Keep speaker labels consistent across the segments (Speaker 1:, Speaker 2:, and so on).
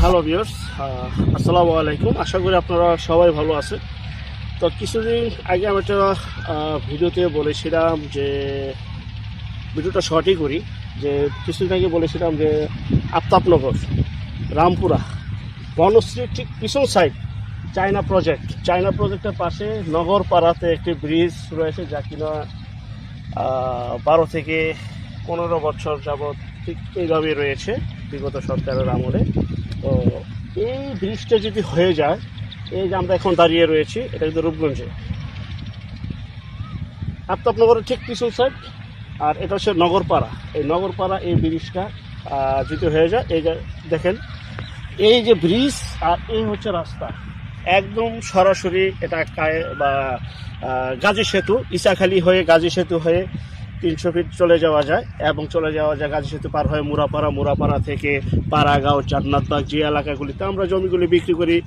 Speaker 1: Hello viewers, আসসালামু আলাইকুম। আশা করি আপনারা সবাই ভালো আছে। তো কিছুদিন আগে আমি একটা ভিডিওতে বলেছিলাম যে ভিডিওটা শর্টই করি, যে কিছুদিন আগে বলেছিলাম যে আফতাবনগর রামপুরা বনশ্রীর ঠিক পিছন সাইড চায়না প্রজেক্টের পাশে নগরপাড়াতে একটি ব্রিজ রয়েছে, যা কিনা 12 থেকে 15 বছর যাবৎ ঠিক এইভাবেই রয়েছে বিগত সরকারের আমলে। তো এই ব্রিজটা যদি হয়ে যায়, এই যে আমরা এখন দাঁড়িয়ে রয়েছি, এটা কিন্তু রূপগঞ্জে আফতাবনগরের ঠিক পিছন সাইড, আর এটা হচ্ছে নগরপাড়া। এই ব্রিজটা যদি হয়ে যায়, এই যে দেখেন এই যে ব্রিজ আর এই হচ্ছে রাস্তা, একদম সরাসরি এটা গাজী সেতু, ইসাখালী হয়ে গাজী সেতু হয়ে 300 ফিট চলে যাওয়া যায় গাজী সেতু পার হয়ে মুরাপাড়া থেকে পাড়াগাঁও, জান্নাতবাগ যে এলাকাগুলিতে আমরা জমিগুলি বিক্রি করি,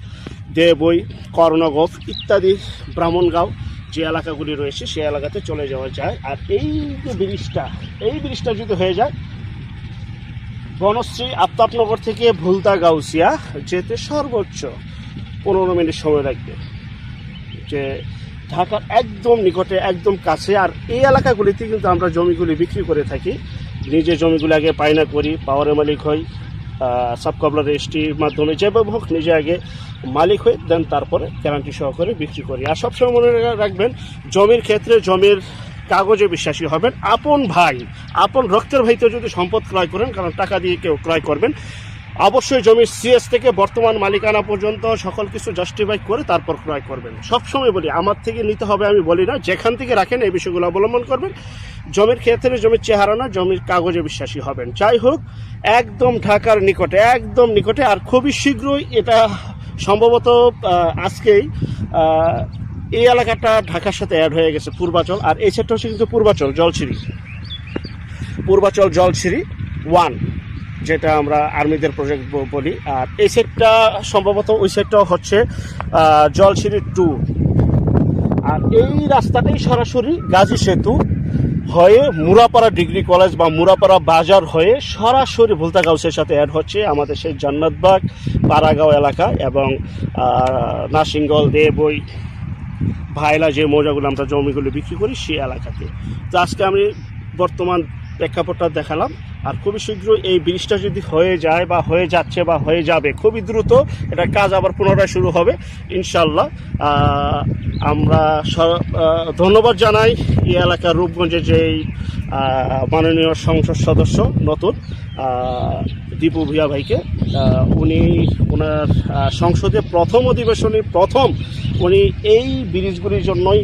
Speaker 1: দেবই, কর্ণগোপ ইত্যাদি, ব্রাহ্মণগাঁও যে এলাকাগুলি রয়েছে সেই এলাকাতে চলে যাওয়া যায়। আর এই যে ব্রিজটা যদি হয়ে যায়, বনশ্রী আফতাবনগর থেকে ভুলতা গাউসিয়া যেতে সর্বোচ্চ 15 মিনিট সময় লাগবে, যে ঢাকার একদম নিকটে, একদম কাছে। আর এই এলাকাগুলিতে কিন্তু আমরা জমিগুলি বিক্রি করে থাকি। নিজে জমিগুলি আগে পায়না করি, পাওয়ারের মালিক হই, সাবকবলার রেজিস্ট্রির মাধ্যমে যেভাবে হোক নিজে আগে মালিক হই, দেন তারপরে গ্যারান্টি সহকারে বিক্রি করি। আর সবসময় মনে রাখবেন, জমির ক্ষেত্রে জমির কাগজে বিশ্বাসী হবেন। আপন রক্তের ভাইতে যদি সম্পদ ক্রয় করেন, কারণ টাকা দিয়ে কেউ ক্রয় করবেন, অবশ্যই জমির সিএস থেকে বর্তমান মালিকানা পর্যন্ত সকল কিছু জাস্টিফাই করে তারপর ক্রয় করবেন। সবসময় বলি, আমার থেকে নিতে হবে আমি বলি না, যেখান থেকে রাখেন এই বিষয়গুলো অবলম্বন করবেন। জমির ক্ষেত্রে জমির চেহারা না, জমির কাগজে বিশ্বাসী হবেন। যাই হোক, একদম ঢাকার নিকটে, আর খুবই শীঘ্রই, এটা সম্ভবত আজকেই এই এলাকাটা ঢাকার সাথে অ্যাড হয়ে গেছে, পূর্বাচল। আর এই সেটটা হচ্ছে কিন্তু পূর্বাচল জলছিরি 1, যেটা আমরা আর্মিদের প্রজেক্ট বলি। আর এই সেটটা সম্ভবত ওই সেটটাও হচ্ছে জলছিরি 2। আর এই রাস্তাটাই সরাসরি গাজী সেতু হয়ে মুরাপাড়া ডিগ্রি কলেজ বা মুরাপাড়া বাজার হয়ে সরাসরি ভুলতা গাউসের সাথে অ্যাড হচ্ছে আমাদের সেই জান্নাতবাগ, পাড়াগাঁও এলাকা এবং নাসিঙ্গল, দেবই, ভাইলা যে মৌজাগুলো আমরা জমিগুলো বিক্রি করি সেই এলাকাতে। তো আজকে আমি বর্তমান প্রেক্ষাপটটা দেখালাম। আর খুবই শীঘ্রই এই ব্রিজটা যদি হয়ে যায় বা হয়ে যাচ্ছে বা হয়ে যাবে, খুবই দ্রুত এটার কাজ আবার পুনরায় শুরু হবে ইনশাল্লাহ। আমরা ধন্যবাদ জানাই এই এলাকার রূপগঞ্জের যেই মাননীয় সংসদ সদস্য নতুন দীপু ভূঁইয়া ভাইকে। ওনার সংসদে প্রথম অধিবেশনে উনি এই ব্রিজগুলির জন্যই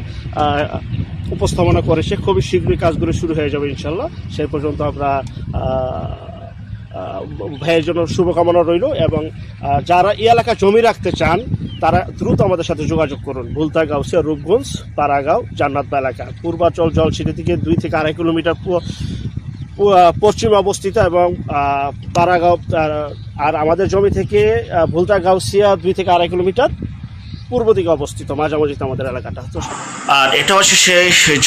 Speaker 1: উপস্থাপনা করেছে। খুবই শীঘ্রই কাজগুলো শুরু হয়ে যাবে ইনশাল্লাহ। সেই পর্যন্ত আমরা ভাইয়ের জন্য শুভকামনা রইল। এবং যারা এই এলাকা জমি রাখতে চান, তারা দ্রুত আমাদের সাথে যোগাযোগ করুন। ভুলতা গাউসিয়া, রূপগঞ্জ, পাড়াগাঁও, জান্নাতবাগ এলাকা, পূর্বাচল জলছিরি থেকে 2 থেকে 2.5 কিলোমিটার পশ্চিমে অবস্থিত, এবং পাড়াগাঁও আর আমাদের জমি থেকে ভুলতা গাউসিয়া 2 থেকে 2.5 কিলোমিটার পূর্ব দিকে অবস্থিত, মাঝামাঝিতে আমাদের এলাকাটা। তো আর এটা হচ্ছে সেই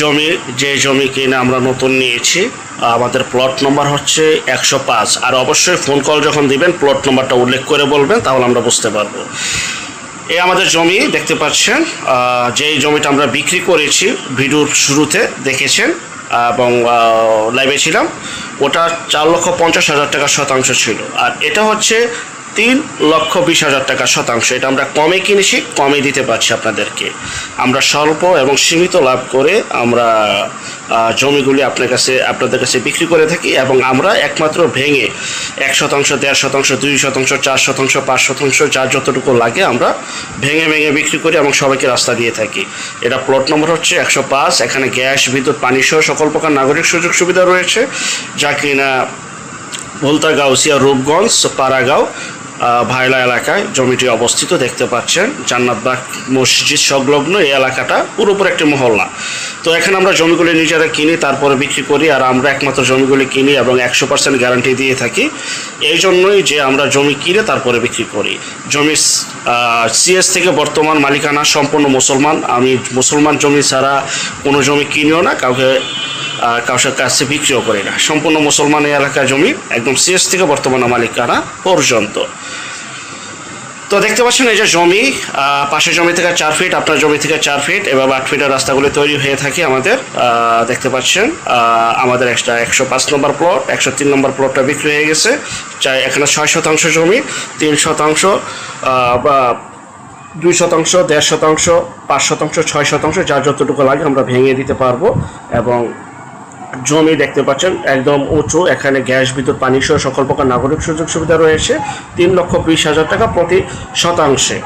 Speaker 1: জমি কিনে আমরা নতুন নিয়েছি। আমাদের প্লট নম্বর হচ্ছে 105। আর অবশ্যই ফোন কল যখন দিবেন প্লট নম্বরটা উল্লেখ করে বলবেন, তাহলে আমরা বুঝতে পারবো। এই আমাদের জমি দেখতে পাচ্ছেন, যেই জমিটা আমরা বিক্রি করেছি ভিডিওর শুরুতে দেখেছেন এবং লাইভে ছিলাম, ওটা 4,50,000 টাকা শতাংশ ছিল। আর এটা হচ্ছে 3,20,000 টাকা শতাংশ। এটা আমরা কমে কিনেছি, কমে দিতে পারছি আপনাদেরকে। আমরা স্বল্প এবং সীমিত লাভ করে আমরা জমিগুলি আপনাদের কাছে বিক্রি করে থাকি। এবং আমরা একমাত্র ভেঙে 1%, 1.5%, 2%, 4%, 5%, যার যতটুকু লাগে আমরা ভেঙে বিক্রি করি এবং সবাইকে রাস্তা দিয়ে থাকি। এটা প্লট নম্বর হচ্ছে 105। এখানে গ্যাস, বিদ্যুৎ, পানি সহ সকল প্রকার নাগরিক সুযোগ সুবিধা রয়েছে, যা কিনা ভুলতা গাউসিয়া, রূপগঞ্জ, পাড়াগাঁও, ভাইলা এলাকায় জমিটি অবস্থিত। দেখতে পাচ্ছেন জান্নাতবাগ মসজিদ সংলগ্ন এই এলাকাটা পুরোপুরি একটি মহল্লা। তো এখানে আমরা জমিগুলি নিজেরা কিনি, তারপরে বিক্রি করি। আর আমরা একমাত্র জমিগুলি কিনি এবং 100% গ্যারান্টি দিয়ে থাকি। এই জন্যই যে আমরা জমি কিনে তারপরে বিক্রি করি। জমি সিএস থেকে বর্তমান মালিকানা সম্পূর্ণ মুসলমান। আমি মুসলমান জমি ছাড়া কোনো জমি কিনিও না, কাউসার কাছে বিক্রিও করি না। সম্পূর্ণ মুসলমান এই এলাকার জমি, একদম সিএস থেকে বর্তমান মালিকানা পর্যন্ত। তো দেখতে পাচ্ছেন এই যে জমি, পাশের জমি থেকে 4 ফিট, আপনার জমি থেকে 4 ফিট, এভাবে 8 ফিটের রাস্তাগুলি তৈরি হয়ে থাকে আমাদের। দেখতে পাচ্ছেন আমাদের একটা 105 নম্বর প্লট, 103 নম্বর প্লটটা বিক্রি হয়ে গেছে। এখানে 6 শতাংশ জমি, 3 শতাংশ বা 2 শতাংশ, 1.5 শতাংশ, 5 শতাংশ, 6 শতাংশ, যার যতটুকু লাগে আমরা ভেঙে দিতে পারবো। এবং জমি দেখতে পাচ্ছেন একদম উঁচু, এখানে গ্যাস, বিদ্যুৎ, পানি সহ সকল প্রকার নাগরিক সুযোগ সুবিধা রয়েছে। 3,20,000 টাকা প্রতি শতাংশে।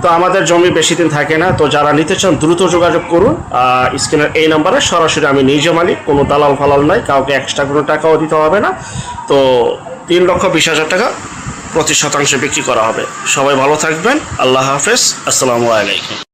Speaker 1: তো আমাদের জমি বেশি দিন থাকে না, তো যারা নিতে চান দ্রুত যোগাযোগ করুন। স্ক্রিনের এই নাম্বারে সরাসরি আমি নিজে মালিক, কোনো দালাল ফালাল নাই, কাউকে এক্সট্রা কোনো টাকাও দিতে হবে না। তো 3,20,000 টাকা প্রতি শতাংশে বিক্রি করা হবে। সবাই ভালো থাকবেন, আল্লাহ হাফেজ, আসসালামু আলাইকুম।